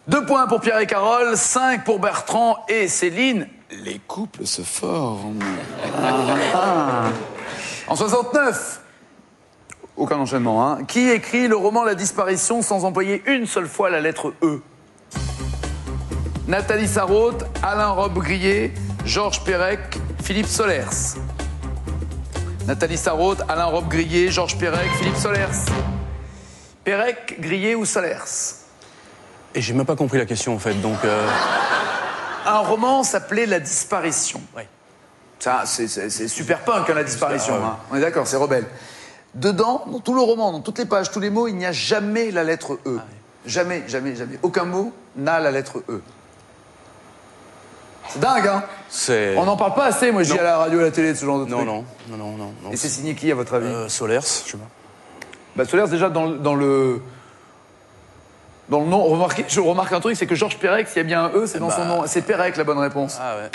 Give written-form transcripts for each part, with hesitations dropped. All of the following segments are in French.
2 points pour Pierre et Carole, 5 pour Bertrand et Céline. Les couples se forment. En 69, aucun enchaînement, hein. Qui écrit le roman La disparition sans employer une seule fois la lettre E? Nathalie Sarraute, Alain Robbe-Grillet, Georges Perec, Philippe Solers. Nathalie Sarraute, Alain Robbe-Grillet, Georges Perec, Philippe Solers. Perec, Grillet ou Solers? Et j'ai même pas compris la question en fait, donc... Un roman s'appelait La disparition. Ouais. Ça, c'est super punk, hein, La disparition. Hein. On est d'accord, c'est rebelle. Dedans, dans tout le roman, dans toutes les pages, tous les mots, il n'y a jamais la lettre E. Ah, oui. Jamais, jamais, jamais. Aucun mot n'a la lettre E. C'est dingue, hein? On n'en parle pas assez, moi, je dis à la radio, à la télé, de ce genre de trucs. Non. Et c'est signé qui, à votre avis? Solers, je sais pas. Bah, Solers, déjà, dans le nom, je remarque un truc, c'est que Georges Perec, s'il y a bien un E, c'est dans son nom. C'est Perec, la bonne réponse. Ah ouais.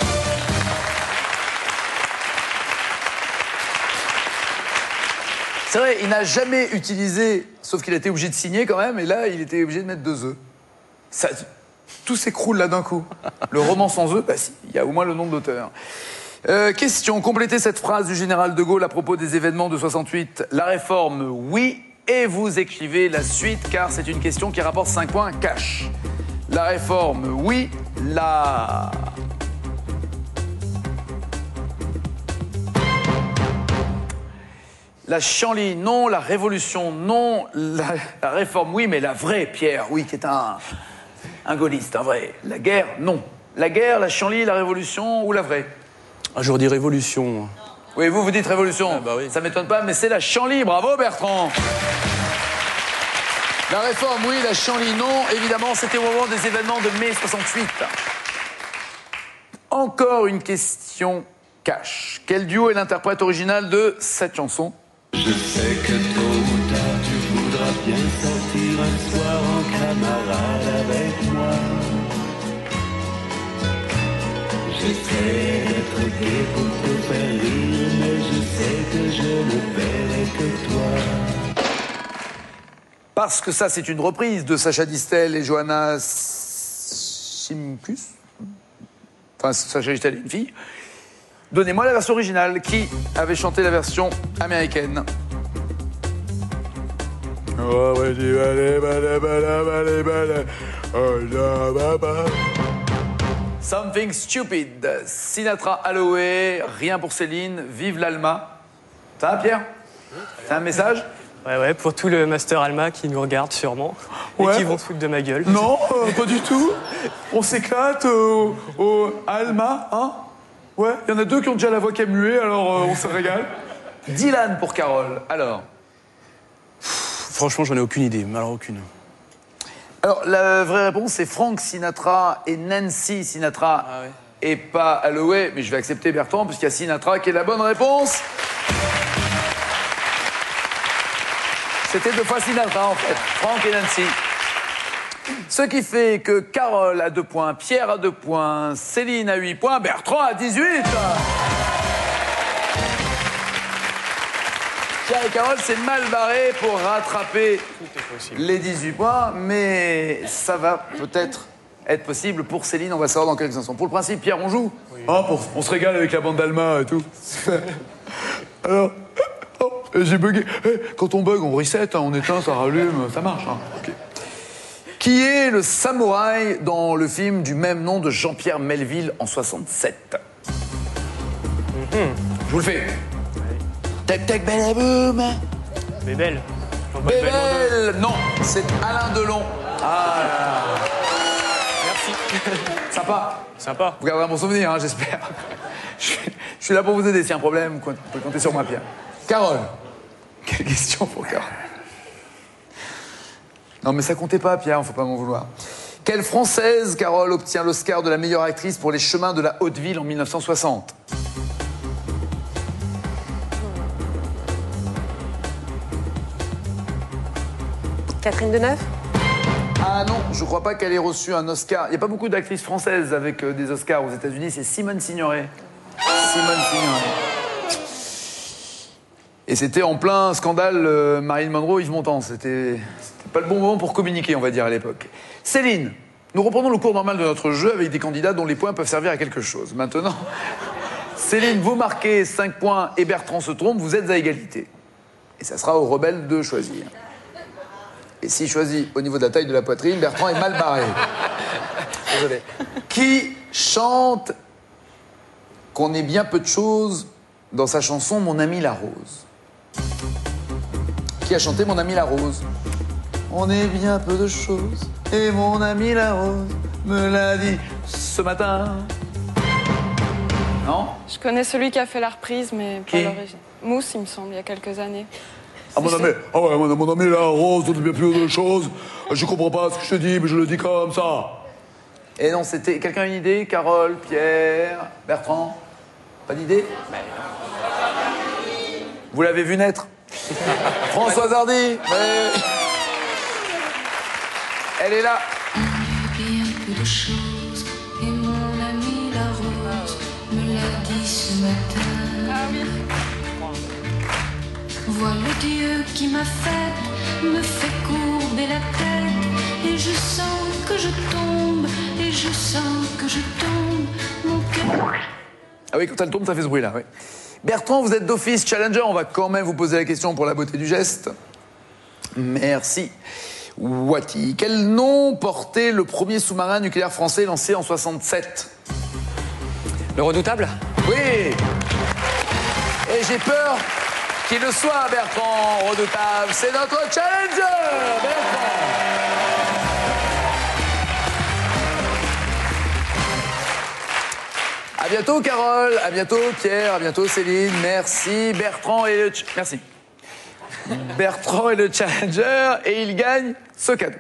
C'est vrai, il n'a jamais utilisé, sauf qu'il a été obligé de signer quand même, et là, il était obligé de mettre 2 E. Ça, tout s'écroule là d'un coup. Le roman sans E, bah si, il y a au moins le nom de l'auteur. Question, complétez cette phrase du général de Gaulle à propos des événements de 68. La réforme, oui, et vous écrivez la suite, car c'est une question qui rapporte 5 points cash. La réforme, oui, La Chienlit, non. La Révolution, non. La réforme, oui, mais la vraie, Pierre, oui, qui est un gaulliste, un vrai. La guerre, non. La guerre, la Chienlit, la Révolution ou la vraie? Ah, j'aurais dit Révolution. Oui, vous dites Révolution. Ah, bah oui. Ça m'étonne pas, mais c'est la Chienlit. Bravo, Bertrand. La réforme, oui. La Chienlit, non. Évidemment, c'était au moment des événements de mai 68. Encore une question cash. Quel duo est l'interprète original de cette chanson? Je sais que tôt ou tard tu voudras bien sortir un soir en camarade avec moi. J'essaie d'être gai pour te faire rire, mais je sais que je ne verrai que toi. Parce que ça, c'est une reprise de Sacha Distel et Johanna Simkus. Enfin, Sacha Distel est une fille. Donnez-moi la version originale. Qui avait chanté la version américaine? Something Stupid. Sinatra, Holloway, rien pour Céline, vive l'Alma. Ça va, Pierre? C'est un message? Ouais, pour tout le Master Alma qui nous regarde sûrement. Ouais. Et qui vont se foutre de ma gueule. Non, pas du tout. On s'éclate au Alma, hein? Ouais, il y en a 2 qui ont déjà la voix qui est muée, alors on se régale. Dylan pour Carole, alors. Franchement, j'en ai aucune idée, mais alors aucune. Alors, la vraie réponse, c'est Frank Sinatra et Nancy Sinatra. Ah ouais. Et pas Holloway, mais je vais accepter Bertrand, puisqu'il y a Sinatra qui est la bonne réponse. C'était 2 fois Sinatra, en fait. Frank et Nancy. Ce qui fait que Carole a 2 points, Pierre a 2 points, Céline a 8 points, Bertrand a 18. Pierre et Carole, c'est mal barré pour rattraper les 18 points, mais ça va peut-être être possible pour Céline, on va savoir dans quelques instants. Pour le principe, Pierre, on joue? Oui. Oh, on se régale avec la bande d'Alma et tout. Alors, j'ai bugué. Quand on bug, on reset, hein, on éteint, ça rallume, ça marche. Hein. Okay. Qui est le samouraï dans le film du même nom de Jean-Pierre Melville en 67? Je vous le fais. Tac tac balaboum. Bébel. Bébel. Non, c'est Alain Delon. Ah là là. Merci. Sympa. Sympa. Vous garderez un bon souvenir, hein, j'espère. Je suis là pour vous aider. S'il y a un problème, vous pouvez compter sur moi, Pierre. Carole. Quelle question pour Carole? Non, mais ça comptait pas, Pierre, faut pas m'en vouloir. Quelle Française, Carole, obtient l'Oscar de la meilleure actrice pour Les Chemins de la Haute-Ville en 1960? Catherine Deneuve? Ah non, je crois pas qu'elle ait reçu un Oscar. Il n'y a pas beaucoup d'actrices françaises avec des Oscars aux États-Unis, c'est Simone Signoret. Simone Signoret. Et c'était en plein scandale Marilyn Monroe, Yves Montand. C'était pas le bon moment pour communiquer, on va dire, à l'époque. Céline, Nous reprenons le cours normal de notre jeu avec des candidats dont les points peuvent servir à quelque chose. Maintenant, Céline, vous marquez 5 points et Bertrand se trompe, vous êtes à égalité. Et ça sera aux rebelles de choisir. Et s'il choisit au niveau de la taille de la poitrine, Bertrand est mal barré. Désolé. Qui chante qu'on ait bien peu de choses dans sa chanson Mon ami la rose? Qui a chanté Mon ami la rose? On est bien peu de choses et mon ami la rose me l'a dit ce matin. Non? Je connais celui qui a fait la reprise, mais Qui? pas l'origine. Mousse, il me semble, il y a quelques années. Ah, mon ami la rose, on est bien plus de choses. Je comprends pas ce que je te dis, mais je le dis comme ça. Et non, c'était... Quelqu'un a une idée? Carole, Pierre, Bertrand? Pas d'idée? Vous l'avez vu naître? Françoise Hardy? Ouais. Elle est là. Bien peu de choses, et mon ami la rose me l'a dit ce matin. Ah oui. Vois le Dieu qui m'a faite, me fait courber la tête, et je sens que je tombe, et je sens que je tombe, mon cœur. Ah oui, quand elle tombe, ça fait ce bruit-là, oui. Bertrand, vous êtes d'office challenger. On va quand même vous poser la question pour la beauté du geste. Merci. Wati. Quel nom portait le premier sous-marin nucléaire français lancé en 67? Le redoutable? Oui. Et j'ai peur qu'il le soit, Bertrand Redoutable. C'est notre challenger, Bertrand. À bientôt, Carole. À bientôt, Pierre. À bientôt, Céline. Merci. Bertrand est le... Merci. Bertrand est le challenger et il gagne ce cadeau.